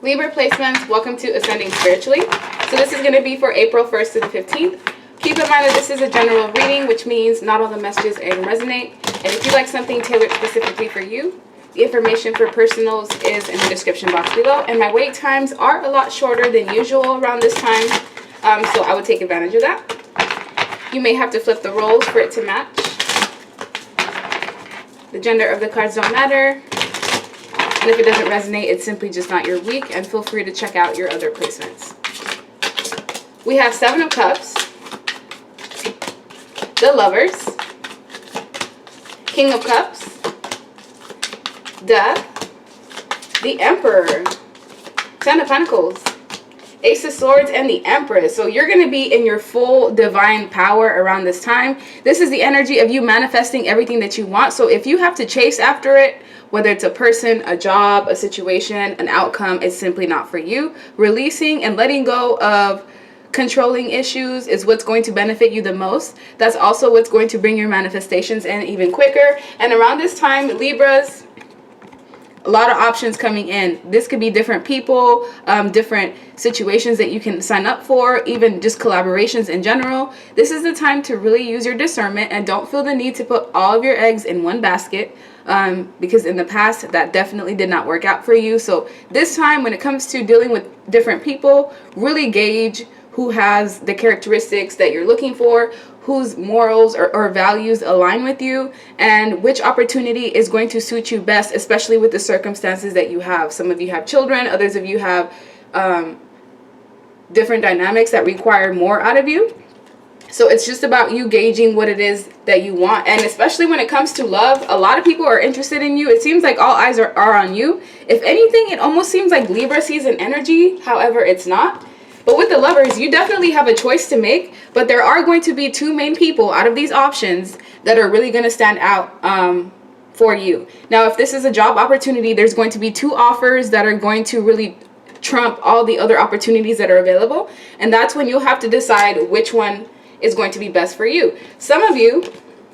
Libra placements, welcome to Ascending Spiritually. So this is going to be for April 1st to the 15th. Keep in mind that this is a general reading, which means not all the messages resonate. And if you like something tailored specifically for you, the information for personals is in the description box below. And my wait times are a lot shorter than usual around this time, so I would take advantage of that. You may have to flip the roles for it to match. The gender of the cards don't matter. And if it doesn't resonate, it's simply just not your week, and feel free to check out your other placements. We have Seven of Cups, the Lovers, King of Cups, Death, the Emperor, Ten of Pentacles, Ace of Swords, and the Empress. So you're going to be in your full divine power around this time. This is the energy of you manifesting everything that you want. So if you have to chase after it, whether it's a person, a job, a situation, an outcome, it's simply not for you. Releasing and letting go of controlling issues is what's going to benefit you the most. That's also what's going to bring your manifestations in even quicker. And around this time, Libras, a lot of options coming in. This could be different people, different situations that you can sign up for, even just collaborations in general. This is the time to really use your discernment and don't feel the need to put all of your eggs in one basket, because in the past that definitely did not work out for you. So this time, when it comes to dealing with different people, really gauge who has the characteristics that you're looking for, whose morals or values align with you, and which opportunity is going to suit you best, especially with the circumstances that you have. Some of you have children, others of you have different dynamics that require more out of you. So it's just about you gauging what it is that you want. And especially when it comes to love, a lot of people are interested in you. It seems like all eyes are on you. If anything, it almost seems like Libra sees an energy. However, it's not. But with the Lovers, you definitely have a choice to make. But there are going to be two main people out of these options that are really going to stand out for you. Now, if this is a job opportunity, there's going to be two offers that are going to really trump all the other opportunities that are available. And that's when you'll have to decide which one is going to be best for you. Some of you,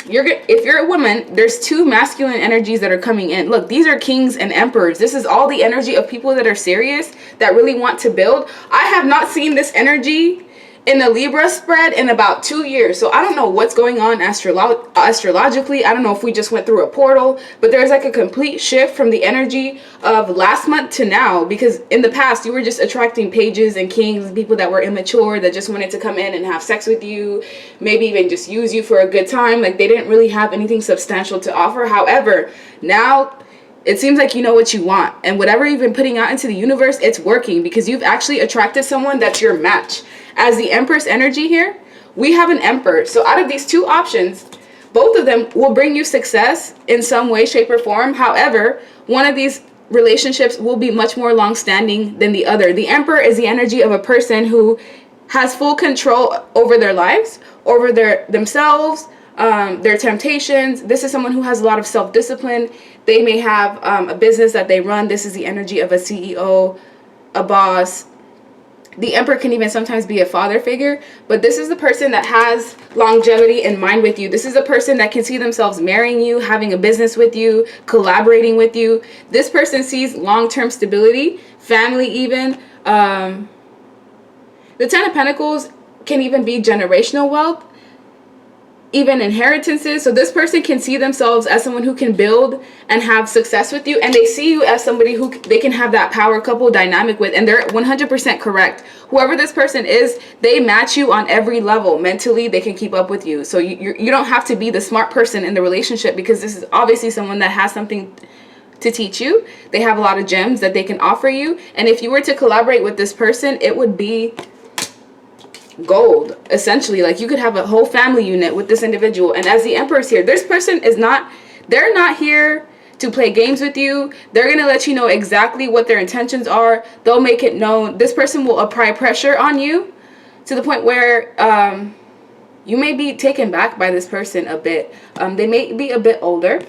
if you're a woman, there's two masculine energies that are coming in. Look, these are kings and emperors. This is all the energy of people that are serious, that really want to build. I have not seen this energy in the Libra spread in about 2 years. So I don't know what's going on astrologically. I don't know if we just went through a portal, but there's like a complete shift from the energy of last month to now, because in the past you were just attracting pages and kings, people that were immature, that just wanted to come in and have sex with you, maybe even just use you for a good time. Like, they didn't really have anything substantial to offer. However, now it seems like you know what you want, and whatever you've been putting out into the universe, it's working, because you've actually attracted someone that's your match. As the Empress energy here, we have an Emperor. So out of these two options, both of them will bring you success in some way, shape, or form. However, one of these relationships will be much more long-standing than the other. The Emperor is the energy of a person who has full control over their lives, over themselves, their temptations. This is someone who has a lot of self-discipline. They may have a business that they run. This is the energy of a CEO, a boss. The Emperor can even sometimes be a father figure, but this is the person that has longevity in mind with you. This is a person that can see themselves marrying you, having a business with you, collaborating with you. This person sees long-term stability, family even. The Ten of Pentacles can even be generational wealth, even inheritances. So this person can see themselves as someone who can build and have success with you, and they see you as somebody who they can have that power couple dynamic with, and they're 100% correct. Whoever this person is, they match you on every level. Mentally, they can keep up with you. So you don't have to be the smart person in the relationship, because this is obviously someone that has something to teach you. They have a lot of gems that they can offer you, and if you were to collaborate with this person, it would be gold, essentially. Like, you could have a whole family unit with this individual. And as the Empress here, this person is not, they're not here to play games with you. They're going to let you know exactly what their intentions are. They'll make it known. This person will apply pressure on you to the point where you may be taken back by this person a bit. They may be a bit older.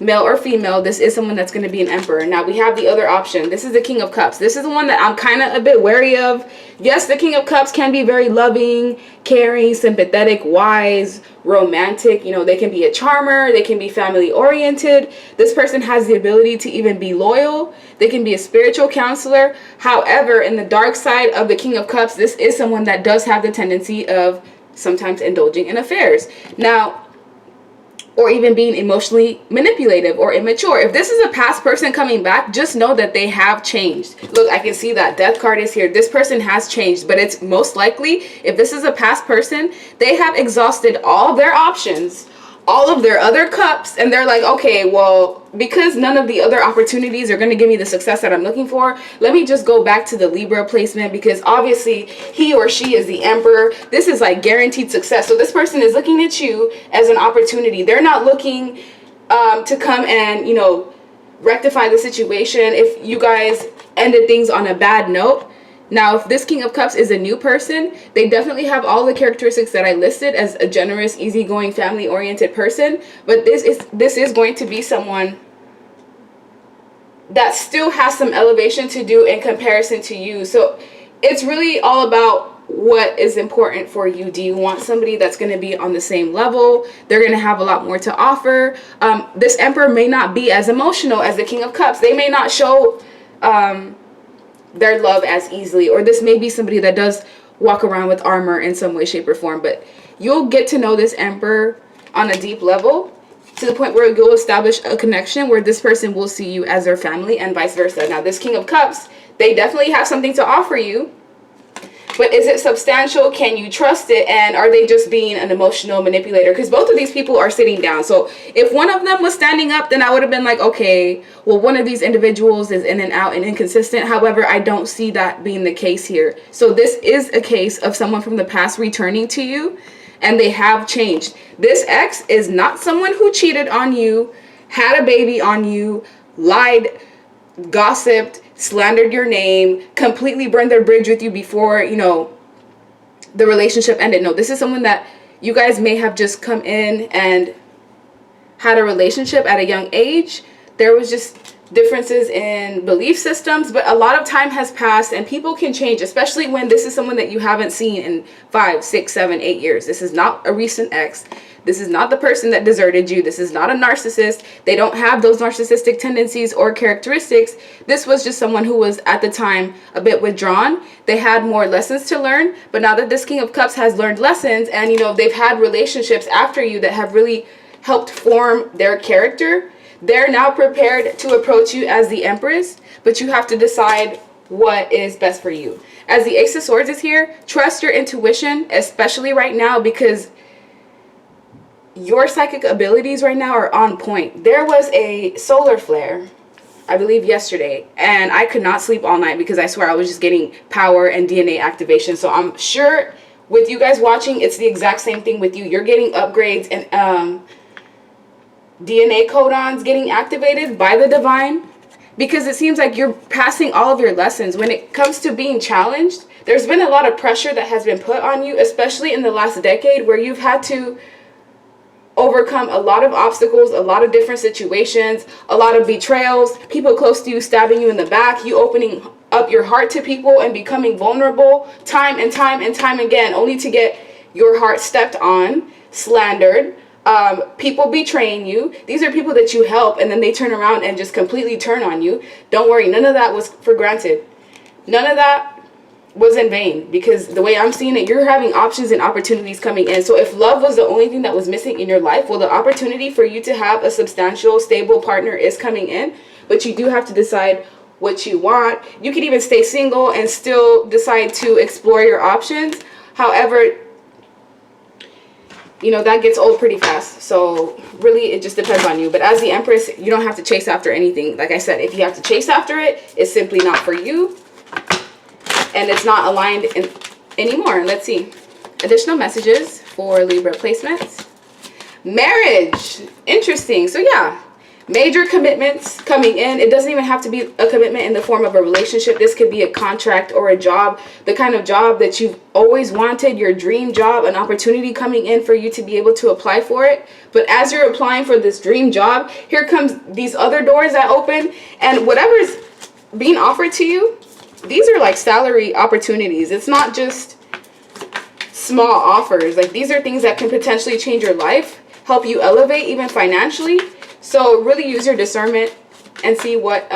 male or female, this is someone that's going to be an emperor. Now we have the other option. This is the King of Cups. This is the one that I'm kind of a bit wary of. Yes, the King of Cups can be very loving, caring, sympathetic, wise, romantic. You know, they can be a charmer. They can be family oriented. This person has the ability to even be loyal. They can be a spiritual counselor. However, in the dark side of the King of Cups, this is someone that does have the tendency of sometimes indulging in affairs. Now, or even being emotionally manipulative or immature. If this is a past person coming back, just know that they have changed. Look, I can see that Death card is here. This person has changed, but it's most likely, if this is a past person, they have exhausted all their options, all of their other cups, and they're like, okay, well, because none of the other opportunities are going to give me the success that I'm looking for, let me just go back to the Libra placement, because obviously he or she is the emperor. This is like guaranteed success. So this person is looking at you as an opportunity. They're not looking to come and, you know, rectify the situation if you guys ended things on a bad note. Now, if this King of Cups is a new person, they definitely have all the characteristics that I listed as a generous, easygoing, family-oriented person. But this is going to be someone that still has some elevation to do in comparison to you. So it's really all about what is important for you. Do you want somebody that's going to be on the same level? They're going to have a lot more to offer. This Emperor may not be as emotional as the King of Cups. They may not show their love as easily, or this may be somebody that does walk around with armor in some way, shape, or form. But you'll get to know this Emperor on a deep level, to the point where you'll establish a connection where this person will see you as their family, and vice versa. Now, this King of Cups, they definitely have something to offer you, but is it substantial? Can you trust it? And are they just being an emotional manipulator? Because both of these people are sitting down. So if one of them was standing up, then I would have been like, okay, well, one of these individuals is in and out and inconsistent. However, I don't see that being the case here. So this is a case of someone from the past returning to you, and they have changed. This ex is not someone who cheated on you, had a baby on you, lied, gossiped, slandered your name, completely burned their bridge with you before, you know, the relationship ended. No, this is someone that you guys may have just come in and had a relationship at a young age. There was just differences in belief systems, but a lot of time has passed and people can change, especially when this is someone that you haven't seen in 5, 6, 7, 8 years. This is not a recent ex. This is not the person that deserted you. This is not a narcissist. They don't have those narcissistic tendencies or characteristics. This was just someone who was at the time a bit withdrawn. They had more lessons to learn, but now that this King of Cups has learned lessons, and you know, they've had relationships after you that have really helped form their character, they're now prepared to approach you as the Empress, but you have to decide what is best for you. As the Ace of Swords is here, trust your intuition, especially right now, because your psychic abilities right now are on point. There was a solar flare, I believe yesterday, and I could not sleep all night because I swear I was just getting power and DNA activation. So I'm sure with you guys watching, it's the exact same thing with you. You're getting upgrades and DNA codons getting activated by the divine, because it seems like you're passing all of your lessons. When it comes to being challenged, there's been a lot of pressure that has been put on you, especially in the last decade, where you've had to overcome a lot of obstacles, a lot of different situations, a lot of betrayals, people close to you stabbing you in the back, you opening up your heart to people and becoming vulnerable time and time and time again, only to get your heart stepped on, slandered, people betraying you. These are people that you help, and then they turn around and just completely turn on you. Don't worry, none of that was for granted. None of that was in vain, because the way I'm seeing it, you're having options and opportunities coming in. So if love was the only thing that was missing in your life, well, the opportunity for you to have a substantial, stable partner is coming in, but you do have to decide what you want. You can even stay single and still decide to explore your options. However, you know, that gets old pretty fast. So really, it just depends on you. But as the Empress, you don't have to chase after anything. Like I said, if you have to chase after it, it's simply not for you, and it's not aligned anymore. Let's see. Additional messages for Libra placements. Marriage. Interesting. So yeah, Major commitments coming in. It doesn't even have to be a commitment in the form of a relationship. This could be a contract or a job, the kind of job that you've always wanted, your dream job, an opportunity coming in for you to be able to apply for it. But as you're applying for this dream job, here comes these other doors that open, and whatever's being offered to you, these are like salary opportunities. It's not just small offers. Like, these are things that can potentially change your life, help you elevate even financially. So really use your discernment and see what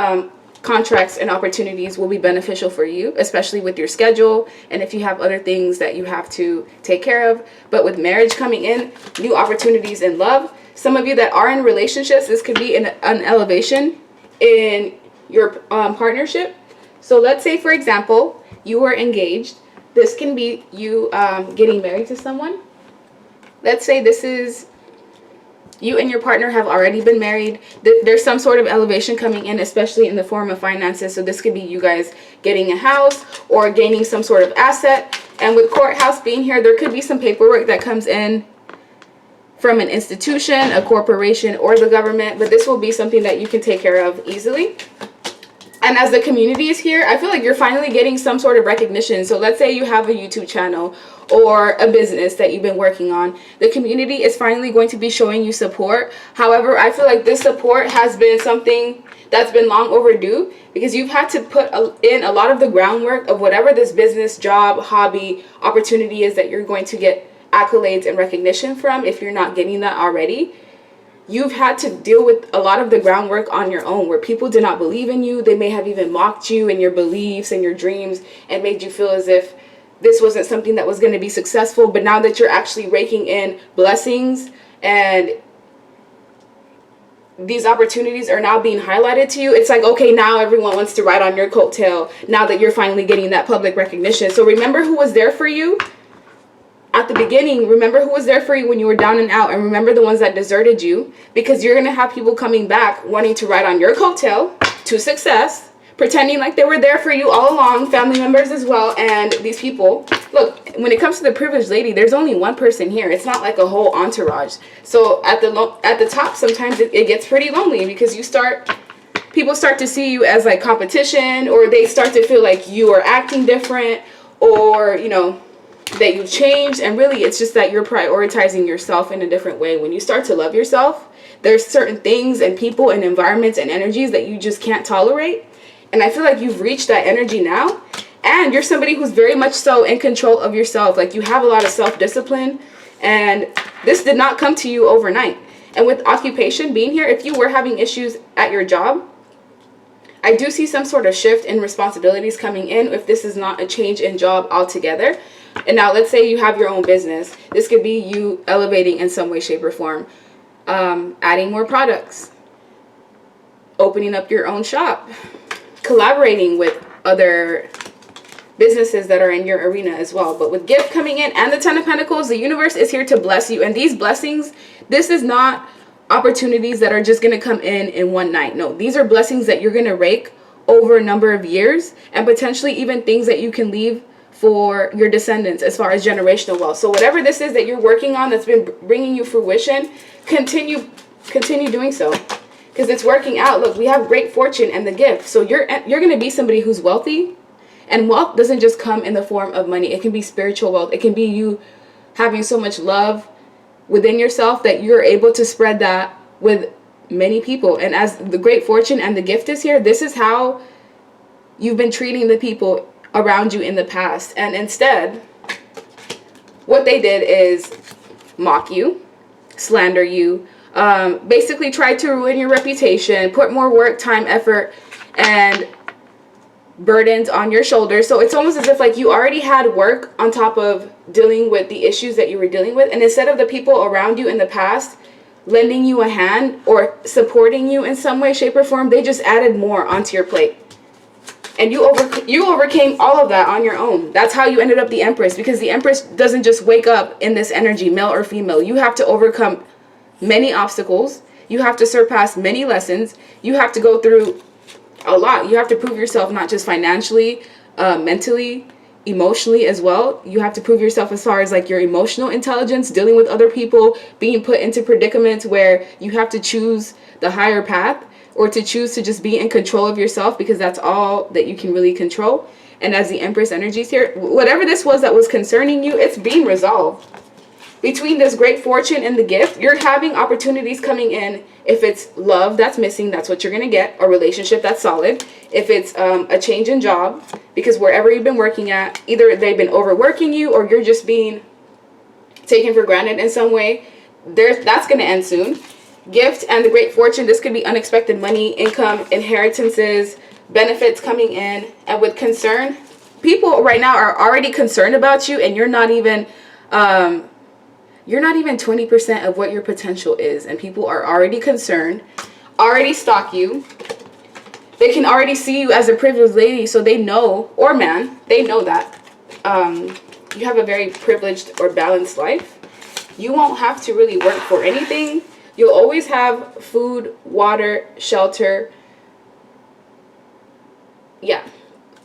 contracts and opportunities will be beneficial for you, especially with your schedule and if you have other things that you have to take care of. But with marriage coming in, new opportunities in love. Some of you that are in relationships, this could be an elevation in your partnership. So let's say, for example, you are engaged. This can be you getting married to someone. Let's say this is you and your partner have already been married. There's some sort of elevation coming in, especially in the form of finances. So this could be you guys getting a house or gaining some sort of asset. And with courthouse being here, there could be some paperwork that comes in from an institution, a corporation, or the government. But this will be something that you can take care of easily. And as the community is here, I feel like you're finally getting some sort of recognition. So let's say you have a YouTube channel or a business that you've been working on. The community is finally going to be showing you support. However, I feel like this support has been something that's been long overdue, because you've had to put in a lot of the groundwork of whatever this business, job, hobby, opportunity is that you're going to get accolades and recognition from. If you're not getting that already, you've had to deal with a lot of the groundwork on your own, where people did not believe in you. They may have even mocked you and your beliefs and your dreams and made you feel as if this wasn't something that was going to be successful. But now that you're actually raking in blessings and these opportunities are now being highlighted to you, it's like, okay, now everyone wants to ride on your coattail now that you're finally getting that public recognition. So remember who was there for you at the beginning. Remember who was there for you when you were down and out, and remember the ones that deserted you, because you're going to have people coming back wanting to ride on your coattail to success, pretending like they were there for you all along, family members as well. And these people, look, when it comes to the privileged lady, there's only one person here. It's not like a whole entourage. So at the top, sometimes it gets pretty lonely, because people start to see you as like competition, or they start to feel like you are acting different, or, you know, that you've changed. And really, it's just that you're prioritizing yourself in a different way. When you start to love yourself, there's certain things and people and environments and energies that you just can't tolerate. And I feel like you've reached that energy now. And you're somebody who's very much so in control of yourself. Like, you have a lot of self-discipline. And this did not come to you overnight. And with occupation being here, if you were having issues at your job, I do see some sort of shift in responsibilities coming in, if this is not a change in job altogether. And now let's say you have your own business. This could be you elevating in some way, shape, or form. Adding more products. Opening up your own shop. Collaborating with other businesses that are in your arena as well. But with gift coming in and the 10 of Pentacles, the universe is here to bless you. And these blessings, this is not opportunities that are just going to come in one night. No, these are blessings that you're going to rake over a number of years, and potentially even things that you can leave for your descendants as far as generational wealth. So whatever this is that you're working on that's been bringing you fruition, continue doing so, because it's working out. Look, we have great fortune and the gift. So you're going to be somebody who's wealthy, and wealth doesn't just come in the form of money. It can be spiritual wealth. It can be you having so much love within yourself that you're able to spread that with many people. And as the great fortune and the gift is here, this is how you've been treating the people around you in the past. And instead, what they did is mock you, slander you, basically try to ruin your reputation, put more work, time, effort, and burdens on your shoulders. So it's almost as if like you already had work on top of dealing with the issues that you were dealing with. And instead of the people around you in the past lending you a hand or supporting you in some way, shape, or form, they just added more onto your plate. And you overcame all of that on your own. That's how you ended up the Empress, because the Empress doesn't just wake up in this energy, male or female. You have to overcome many obstacles. You have to surpass many lessons. You have to go through a lot. You have to prove yourself, not just financially, mentally, emotionally as well. You have to prove yourself as far as like your emotional intelligence, dealing with other people, being put into predicaments where you have to choose the higher path, or to choose to just be in control of yourself, because that's all that you can really control. And as the Empress energies here, whatever this was that was concerning you, it's being resolved. Between this great fortune and the gift, you're having opportunities coming in. If it's love that's missing, that's what you're going to get. A relationship that's solid. If it's a change in job, because wherever you've been working at, either they've been overworking you or you're just being taken for granted in some way, that's going to end soon. Gift and the great fortune, this could be unexpected money, income, inheritances, benefits coming in. And with concern, people right now are already concerned about you, and you're not even 20% of what your potential is, and people are already concerned, already stalk you. They can already see you as a privileged lady, so they know, or man, they know that you have a very privileged or balanced life. You won't have to really work for anything. You'll always have food, water, shelter. Yeah,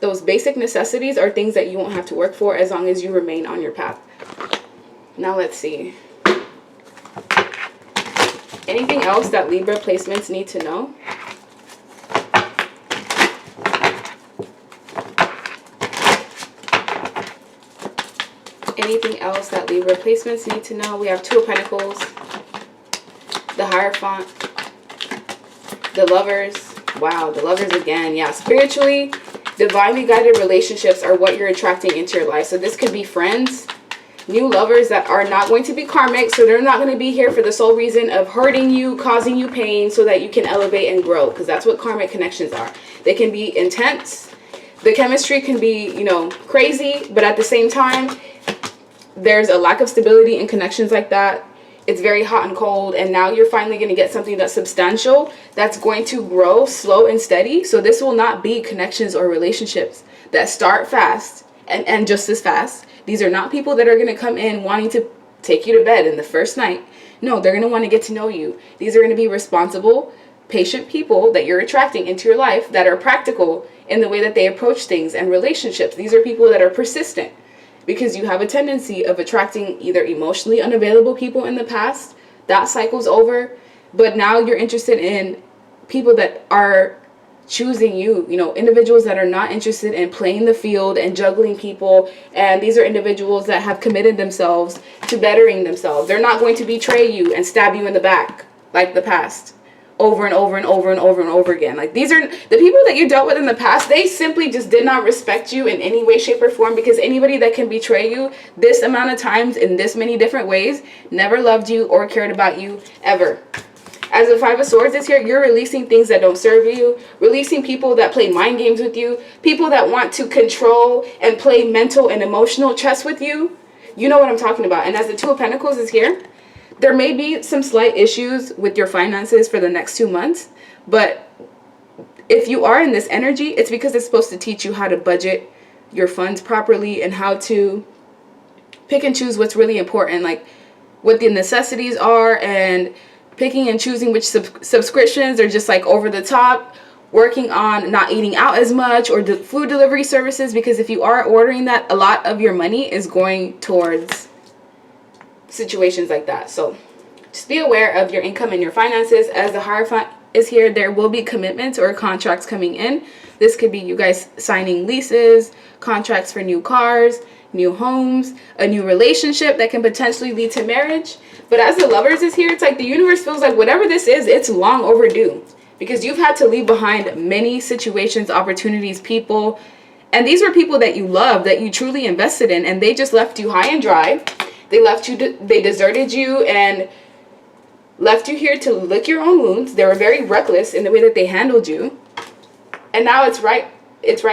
those basic necessities are things that you won't have to work for as long as you remain on your path. Now let's see. Anything else that Libra placements need to know? Anything else that Libra placements need to know? We have Two of Pentacles, the Hierophant, the Lovers. Wow, the Lovers again. Yeah, spiritually, divinely guided relationships are what you're attracting into your life. So this could be friends, new lovers that are not going to be karmic, so they're not going to be here for the sole reason of hurting you, causing you pain, so that you can elevate and grow, because that's what karmic connections are. They can be intense. The chemistry can be, you know, crazy, but at the same time, there's a lack of stability in connections like that. It's very hot and cold, and now you're finally going to get something that's substantial, that's going to grow slow and steady. So this will not be connections or relationships that start fast and end just as fast. These are not people that are going to come in wanting to take you to bed in the first night. No, they're going to want to get to know you. These are going to be responsible, patient people that you're attracting into your life that are practical in the way that they approach things and relationships. These are people that are persistent, because you have a tendency of attracting either emotionally unavailable people in the past. That cycle's over. But now you're interested in people that are choosing you, you know, individuals that are not interested in playing the field and juggling people. And these are individuals that have committed themselves to bettering themselves. They're not going to betray you and stab you in the back like the past, over and over and over and over and over again. Like, these are the people that you dealt with in the past. They simply just did not respect you in any way, shape, or form, because anybody that can betray you this amount of times in this many different ways never loved you or cared about you ever. As the Five of Swords is here, you're releasing things that don't serve you, releasing people that play mind games with you, people that want to control and play mental and emotional chess with you. You know what I'm talking about. And as the Two of Pentacles is here, there may be some slight issues with your finances for the next 2 months, but if you are in this energy, it's because it's supposed to teach you how to budget your funds properly and how to pick and choose what's really important, like what the necessities are, and picking and choosing which subscriptions are just like over the top, working on not eating out as much, or the food delivery services, because if you are ordering that, a lot of your money is going towards situations like that. So just be aware of your income and your finances. As the Hierophant is here, there will be commitments or contracts coming in. This could be you guys signing leases, contracts for new cars, new homes, a new relationship that can potentially lead to marriage. But as the Lovers is here, it's like the universe feels like whatever this is, it's long overdue, because you've had to leave behind many situations, opportunities, people, and these were people that you love, that you truly invested in, and they just left you high and dry. They left you, they deserted you and left you here to lick your own wounds. They were very reckless in the way that they handled you. And now it's right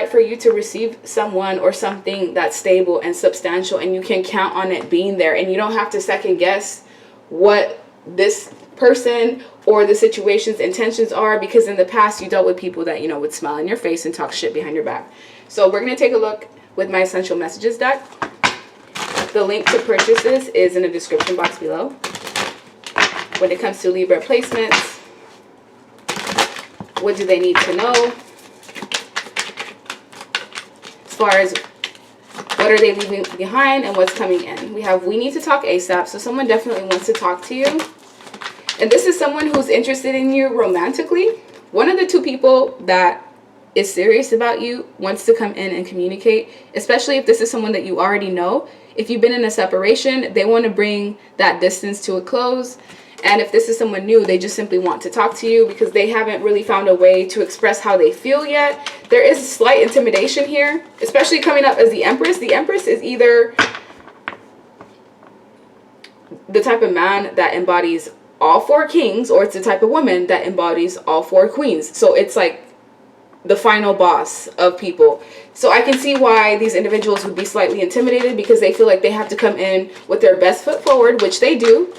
for you to receive someone or something that's stable and substantial, and you can count on it being there, and you don't have to second guess what this person or the situation's intentions are, because in the past you dealt with people that, you know, would smile in your face and talk shit behind your back. So we're going to take a look with my Essential Messages deck. The link to purchase this is in the description box below. When it comes to Libra placements, what do they need to know? As far as What are they leaving behind and what's coming in? We have we need to talk ASAP. So someone definitely wants to talk to you. And this is someone who's interested in you romantically. One of the two people that is serious about you wants to come in and communicate, especially if this is someone that you already know. If you've been in a separation, they want to bring that distance to a close. And if this is someone new, they just simply want to talk to you because they haven't really found a way to express how they feel yet. There is slight intimidation here, especially coming up as the Empress. The Empress is either the type of man that embodies all 4 kings, or it's the type of woman that embodies all 4 queens. So it's like the final boss of people. So I can see why these individuals would be slightly intimidated because they feel like they have to come in with their best foot forward, which they do.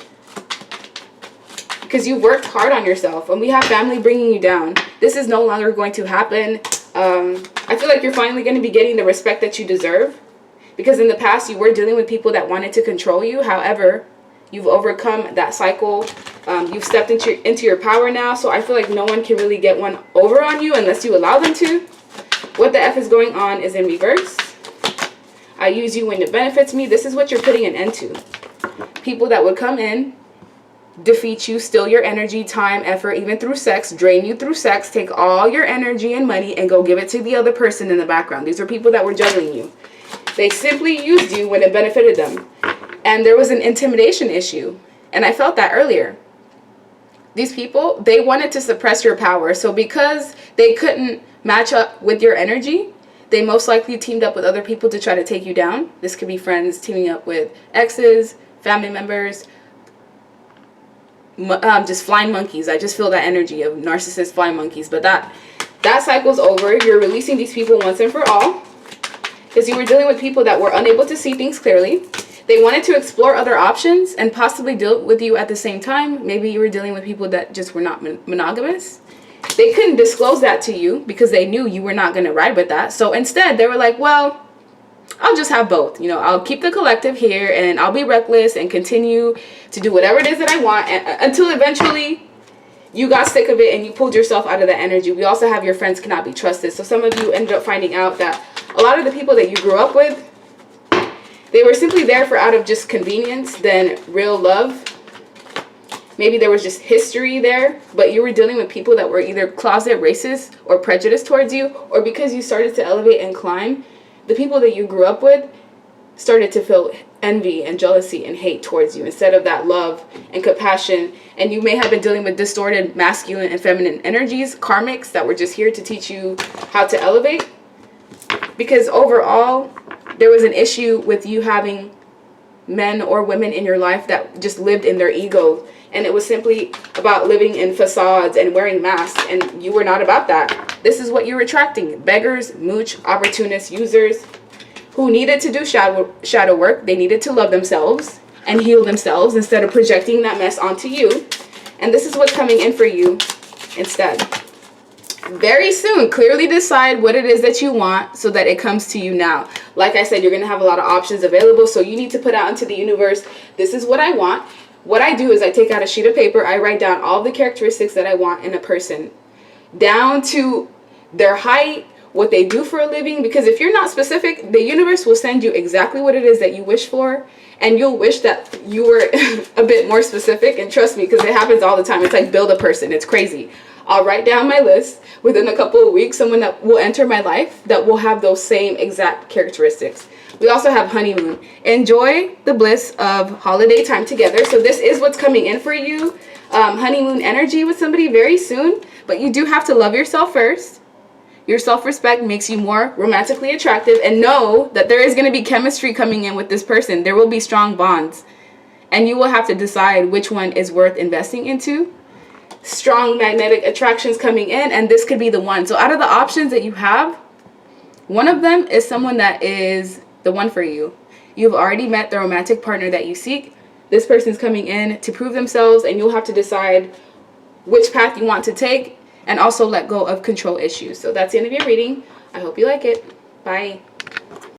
Because you worked hard on yourself, and we have family bringing you down. This is no longer going to happen. I feel like you're finally going to be getting the respect that you deserve, because in the past you were dealing with people that wanted to control you. However, you've overcome that cycle. You've stepped into your power now, so I feel like no one can really get one over on you unless you allow them to. What the F is going on is in reverse. I use you when it benefits me. This is what you're putting an end to. People that would come in, defeat you, steal your energy, time, effort, even through sex, drain you through sex, take all your energy and money and go give it to the other person in the background. These are people that were juggling you. They simply used you when it benefited them. And there was an intimidation issue. And I felt that earlier. These people, they wanted to suppress your power. So because they couldn't match up with your energy, they most likely teamed up with other people to try to take you down. This could be friends teaming up with exes, family members, just flying monkeys. I just feel that energy of narcissist flying monkeys. But that cycle's over. You're releasing these people once and for all, because you were dealing with people that were unable to see things clearly. They wanted to explore other options and possibly deal with you at the same time. Maybe you were dealing with people that just were not monogamous. They couldn't disclose that to you because they knew you were not going to ride with that. So instead, they were like, well, I'll just have both. You know, I'll keep the collective here and I'll be reckless and continue to do whatever it is that I want, until eventually you got sick of it and you pulled yourself out of that energy. We also have your friends cannot be trusted. So some of you ended up finding out that a lot of the people that you grew up with, they were simply there for out of just convenience than real love. Maybe there was just history there, but you were dealing with people that were either closet racist or prejudiced towards you, or because you started to elevate and climb, the people that you grew up with started to feel envy and jealousy and hate towards you instead of that love and compassion. And you may have been dealing with distorted masculine and feminine energies, karmics, that were just here to teach you how to elevate. Because overall, there was an issue with you having men or women in your life that just lived in their ego. And it was simply about living in facades and wearing masks. And you were not about that. This is what you're attracting. Beggars, mooch, opportunists, users who needed to do shadow work. They needed to love themselves and heal themselves instead of projecting that mess onto you. And this is what's coming in for you instead. Very soon, clearly decide what it is that you want so that it comes to you now. Like I said, you're going to have a lot of options available. So you need to put out into the universe, this is what I want. What I do is I take out a sheet of paper. I write down all the characteristics that I want in a person, down to their height, what they do for a living. Because if you're not specific, the universe will send you exactly what it is that you wish for. And you'll wish that you were a bit more specific. And trust me, because it happens all the time. It's like build a person. It's crazy. I'll write down my list. Within a couple of weeks, someone that will enter my life that will have those same exact characteristics. We also have honeymoon. Enjoy the bliss of holiday time together. So this is what's coming in for you. Honeymoon energy with somebody very soon. But you do have to love yourself first. Your self-respect makes you more romantically attractive. And know that there is going to be chemistry coming in with this person. There will be strong bonds. And you will have to decide which one is worth investing into. Strong magnetic attractions coming in, and this could be the one. So out of the options that you have, one of them is someone that is the one for you. You've already met the romantic partner that you seek. This person's coming in to prove themselves, and you'll have to decide which path you want to take and also let go of control issues. So that's the end of your reading. I hope you like it. Bye.